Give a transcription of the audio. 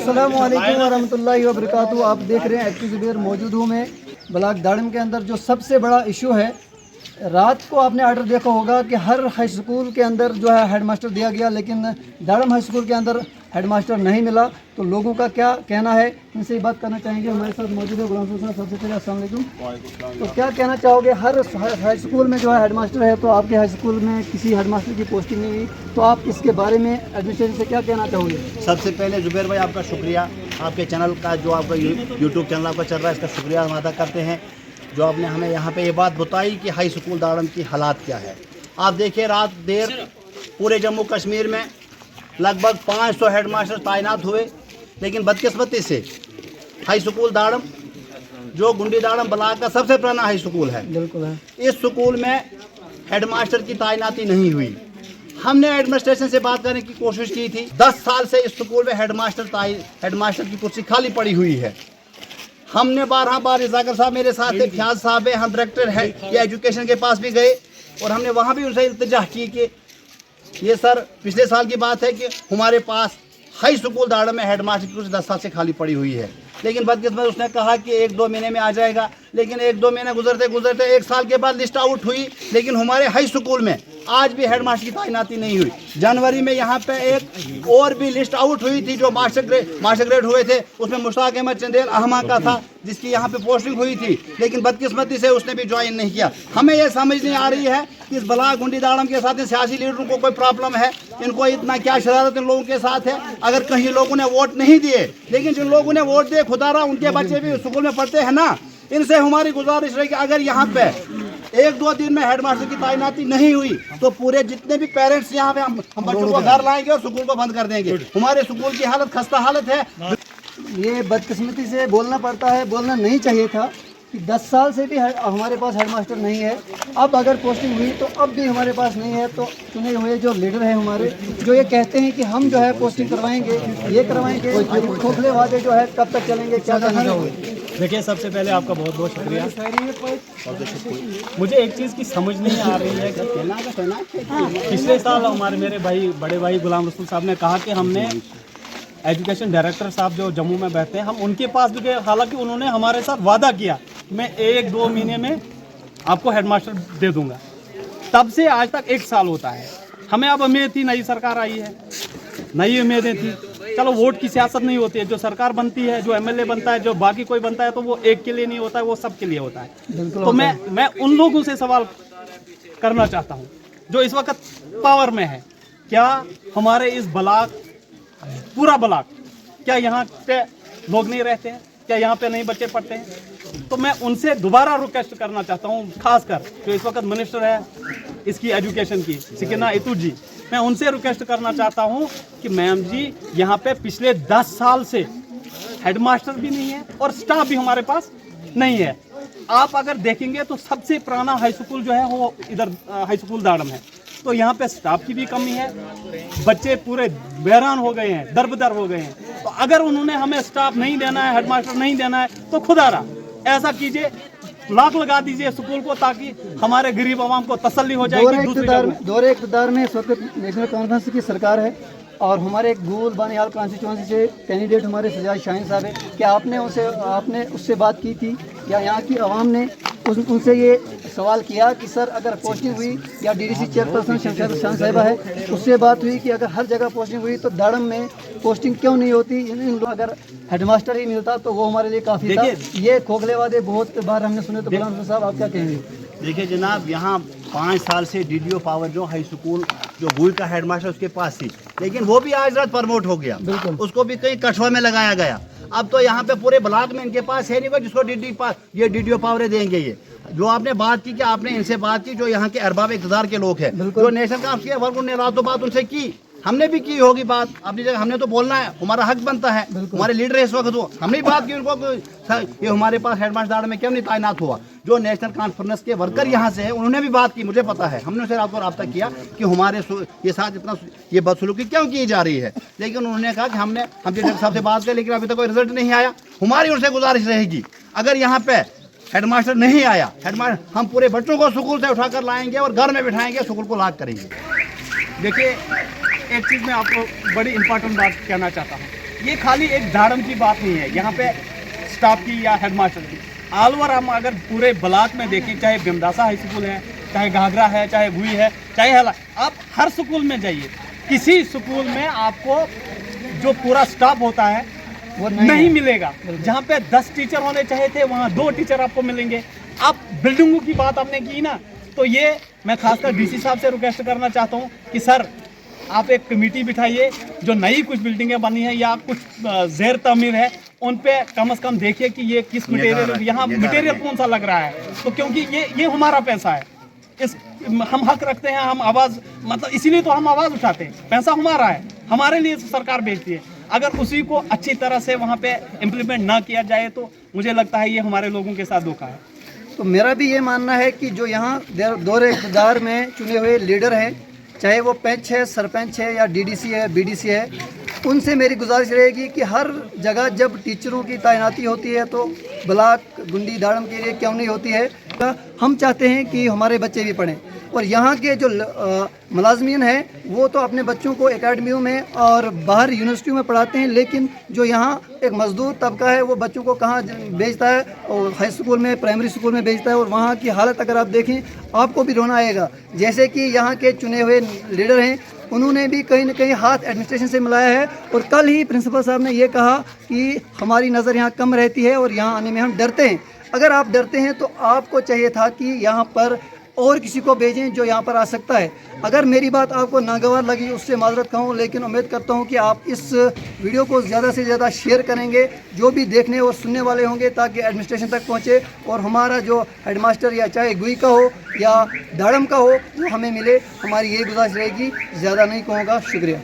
अस्सलाम वालेकुम वरहमतुल्लाहि वबरकातुहू। आप देख रहे हैं एक्टिव जुबैर। मौजूद हूँ मैं ब्लॉक दाड़म के अंदर। जो सबसे बड़ा इशू है, रात को आपने आर्डर देखा होगा कि हर हाई स्कूल के अंदर जो है हेडमास्टर दिया गया, लेकिन दाड़म हाई स्कूल के अंदर हेडमास्टर नहीं मिला। तो लोगों का क्या कहना है, इनसे बात करना चाहेंगे। हमारे साथ मौजूद है गुलाम साहब। सबसे पहले अस्सलाम वालेकुम। तो क्या कहना चाहोगे, हर हाई स्कूल में जो है हेडमास्टर है, तो आपके हाई स्कूल में किसी हेडमास्टर की पोस्टिंग नहीं हुई, तो आप इसके बारे में एडमिनिस्ट्रेशन से क्या कहना चाहोगे? सबसे पहले जुबैर भाई आपका शुक्रिया। आपके चैनल का जो आपका यूट्यूब चैनल आपका चल रहा है, इसका शुक्रिया हम अदा करते हैं। जो आपने हमें यहाँ पे ये बात बताई कि हाई स्कूल दाड़म की हालात क्या है। आप देखिए, रात देर पूरे जम्मू कश्मीर में लगभग 500 हेडमास्टर तैनात हुए, लेकिन बदकिस्मती से हाई स्कूल दाड़म जो गुंडी दाड़म ब्लॉक का सबसे पुराना हाई स्कूल है, बिल्कुल है, इस स्कूल में हेडमास्टर की तैनाती नहीं हुई। हमने एडमिनिस्ट्रेशन से बात करने की कोशिश की थी। 10 साल से इस स्कूल में हेडमास्टर की कुर्सी खाली पड़ी हुई है। हमने 12 बार इजाकर साहब मेरे साथ थे, फ्याज साहब है, हम डायरेक्टर है ये एजुकेशन के पास भी गए और हमने वहाँ भी उनसे इल्तिजा की कि ये सर पिछले साल की बात है कि हमारे पास हाई स्कूल दाड़म में हेडमास्टर की कुर्सी 10 साल से खाली पड़ी हुई है। लेकिन बदकिस्मत उसने कहा कि 1-2 महीने में आ जाएगा, लेकिन 1-2 महीने गुजरते गुजरते 1 साल के बाद लिस्ट आउट हुई। लेकिन हमारे हाई स्कूल में आज भी हेडमास्टर की तैनाती नहीं हुई। जनवरी में यहाँ पे एक और भी लिस्ट आउट हुई थी, जो मास्टर ग्रेड हुए थे, उसमें मुश्ताक अहमद चंदेल अहमा का था, जिसकी यहाँ पे पोस्टिंग हुई थी, लेकिन बदकिस्मती से उसने भी ज्वाइन नहीं किया। हमें यह समझ नहीं आ रही है कि इस ब्लॉक गुंडी दाड़म के साथ सियासी लीडरों को कोई प्रॉब्लम है, इनको इतना क्या शरारत इन लोगों के साथ है। अगर कहीं लोगों ने वोट नहीं दिए, लेकिन जिन लोगों ने वोट दिए खुदारा उनके बच्चे भी स्कूल में पढ़ते हैं ना। इनसे हमारी गुजारिश है कि अगर यहाँ पे 1-2 दिन में हेडमास्टर की तैनाती नहीं हुई तो पूरे जितने भी पेरेंट्स यहाँ पे हम बच्चों को घर लाएंगे और स्कूल को बंद कर देंगे। हमारे स्कूल की हालत खस्ता हालत है। ये बदकिस्मती से बोलना पड़ता है, बोलना नहीं चाहिए था कि 10 साल से भी हमारे पास हेडमास्टर नहीं है। अब अगर पोस्टिंग हुई तो अब भी हमारे पास नहीं है। तो चुने हुए जो लीडर हैं हमारे, जो ये कहते हैं कि हम जो है पोस्टिंग करवाएंगे, ये करवाएंगे, खोखले वादे जो है कब तक चलेंगे, क्या कहना चाहोगे? देखिए, सबसे पहले आपका बहुत बहुत शुक्रिया। मुझे एक चीज़ की समझ नहीं आ रही है कि पिछले साल मेरे बड़े भाई गुलाम रसूल साहब ने कहा कि हमने एजुकेशन डायरेक्टर साहब जो जम्मू में बैठते हैं, हम उनके पास भी गए। हालांकि उन्होंने हमारे साथ वादा किया मैं 1-2 महीने में आपको हेडमास्टर दे दूंगा। तब से आज तक 1 साल होता है। हमें अब उम्मीद थी, नई सरकार आई है, नई उम्मीदें थी। चलो, वोट की सियासत नहीं होती है। जो सरकार बनती है, जो एमएलए बनता है, जो बाकी कोई बनता है, तो वो एक के लिए नहीं होता है, वो सबके लिए होता है। तो मैं उन लोगों से सवाल करना चाहता हूँ जो इस वक्त पावर में है। क्या हमारे इस ब्लॉक, पूरा ब्लॉक, क्या यहाँ पे लोग नहीं रहते हैं? क्या यहाँ पे नहीं बच्चे पढ़ते हैं? तो मैं उनसे दोबारा रिक्वेस्ट करना चाहता हूँ, खासकर जो इस वक्त मिनिस्टर है इसकी एजुकेशन की, सिकिना इतू जी, मैं उनसे रिक्वेस्ट करना चाहता हूँ कि मैम जी, यहाँ पे पिछले 10 साल से हेडमास्टर भी नहीं है और स्टाफ भी हमारे पास नहीं है। आप अगर देखेंगे तो सबसे पुराना हाई स्कूल जो है वो इधर हाई स्कूल दाड़म है। तो यहाँ पे स्टाफ की भी कमी है, बच्चे पूरे बैरान हो गए हैं, दरबदर हो गए हैं। तो अगर उन्होंने हमें स्टाफ नहीं देना है, हेडमास्टर नहीं देना है, तो खुदारा ऐसा कीजिए, लॉक लगा दीजिए स्कूल को, ताकि हमारे गरीब आवाम को तसल्ली हो जाएगी। दौरे इक़्तिदार में इस वक्त नेशनल कॉन्फ्रेंस की सरकार है और हमारे गूल बानियाल कॉन्स्टिट्यूंसी से कैंडिडेट हमारे सजाद शाहीन साहब है। क्या आपने उससे बात की थी? क्या यहाँ की आवाम ने उनसे ये सवाल किया कि सर अगर पोस्टिंग हुई, या डीडीसी चेयरपर्सन शमशाद शाह साहिबा है, उससे बात हुई कि अगर हर जगह पोस्टिंग हुई तो दाड़म में पोस्टिंग क्यों नहीं होती? अगर हेडमास्टर ही मिलता तो वो हमारे लिए काफ़ी था। ये खोखले वादे बहुत बार हमने सुने। तो गुलाम साहब, आप क्या कहेंगे? देखिए जनाब, यहाँ 5 साल से डीडीओ पावर जो हाई स्कूल जो गुल का हेडमास्टर उसके पास थी, लेकिन वो भी आज रात प्रमोट हो गया, उसको भी कहीं कठुआ में लगाया गया। अब तो यहाँ पे पूरे ब्लॉक में इनके पास है नहीं कोई जिसको डीडीओ पावर देंगे। ये जो आपने बात की कि आपने इनसे बात की, जो यहाँ के अरबाब इक़्तिदार के लोग हैं, जो नेशनल काउंसिल वर्ग, उन्होंने रातों बात उनसे की, हमने भी की होगी बात अपनी जगह। हमने तो बोलना है, हमारा हक बनता है, हमारे लीडर इस वक्त हो, हमने बात की उनको ये हमारे पास हेडमास्टर दाड़म में क्यों नहीं तैनात हुआ। जो नेशनल कॉन्फ्रेंस के वर्कर यहाँ से हैं, उन्होंने भी बात की, मुझे पता है, हमने उनसे रात को रब्ता किया कि हमारे ये साथ इतना ये बदसलूकी क्यों की जा रही है। लेकिन उन्होंने कहा कि हम डॉक्टर साहब से बात की, लेकिन अभी तक कोई रिजल्ट नहीं आया। हमारी उनसे गुजारिश रहेगी, अगर यहाँ पे हेडमास्टर नहीं आया, हेडमास्टर हम पूरे बच्चों को स्कूल से उठाकर लाएंगे और घर में बिठाएंगे, स्कूल को लॉक करेंगे। देखिए, एक चीज़ मैं आपको बड़ी इंपॉर्टेंट बात कहना चाहता हूँ। ये खाली एक दाड़म की बात नहीं है यहाँ पे स्टाफ की या हेडमास्टर की। ऑल ओवर हम अगर पूरे ब्लॉक में देखें, चाहे बिमदासा हाई स्कूल है, चाहे घाघरा है, चाहे भुई है, चाहे हला, आप हर स्कूल में जाइए, किसी स्कूल में आपको जो पूरा स्टाफ होता है वो नहीं मिलेगा। जहाँ पे 10 टीचर होने चाहिए थे वहाँ 2 टीचर आपको मिलेंगे। आप बिल्डिंगों की बात आपने की ना, तो ये मैं खासकर डीसी साहब से रिक्वेस्ट करना चाहता हूँ कि सर आप एक कमेटी बिठाइए, जो नई कुछ बिल्डिंगें बनी है या कुछ ज़ेर तमीर है उन पे कम से कम देखिए कि ये किस मटेरियल, यहाँ मटेरियल कौन सा लग रहा है, तो क्योंकि ये हमारा पैसा है, इस हम हक रखते हैं, हम आवाज़ मतलब इसीलिए तो हम आवाज़ उठाते हैं, पैसा हमारा है, हमारे लिए सरकार भेजती है। अगर उसी को अच्छी तरह से वहाँ पे इम्प्लीमेंट ना किया जाए तो मुझे लगता है ये हमारे लोगों के साथ धोखा है। तो मेरा भी ये मानना है कि जो यहाँ दौरे इक़्तिदार में चुने हुए लीडर हैं, चाहे वो पंच है, सरपंच है या डीडीसी है, बीडीसी है, उनसे मेरी गुजारिश रहेगी कि हर जगह जब टीचरों की तैनाती होती है तो ब्लॉक गुंडी दाड़म के लिए क्यों नहीं होती है। हम चाहते हैं कि हमारे बच्चे भी पढ़ें, और यहाँ के जो मुलाजमीन हैं वो तो अपने बच्चों को एकेडमियों में और बाहर यूनिवर्सिटियों में पढ़ाते हैं, लेकिन जो यहाँ एक मजदूर तबका है वो बच्चों को कहाँ भेजता है, और हाई स्कूल में, प्राइमरी स्कूल में भेजता है, और वहाँ की हालत अगर आप देखें आपको भी रोना आएगा। जैसे कि यहाँ के चुने हुए लीडर हैं, उन्होंने भी कहीं ना कहीं हाथ एडमिनिस्ट्रेशन से मिलाया है, और कल ही प्रिंसिपल साहब ने ये कहा कि हमारी नज़र यहाँ कम रहती है और यहाँ आने में हम डरते हैं। अगर आप डरते हैं तो आपको चाहिए था कि यहाँ पर और किसी को भेजें जो यहाँ पर आ सकता है। अगर मेरी बात आपको नागवार लगी उससे माजरत कहूँ, लेकिन उम्मीद करता हूँ कि आप इस वीडियो को ज़्यादा से ज़्यादा शेयर करेंगे, जो भी देखने और सुनने वाले होंगे, ताकि एडमिनिस्ट्रेशन तक पहुँचे और हमारा जो हेडमास्टर या चाहे गुई का हो या दाड़म का हो वो हमें मिले। हमारी यही गुजारिश रहेगी, ज़्यादा नहीं कहूँगा। शुक्रिया।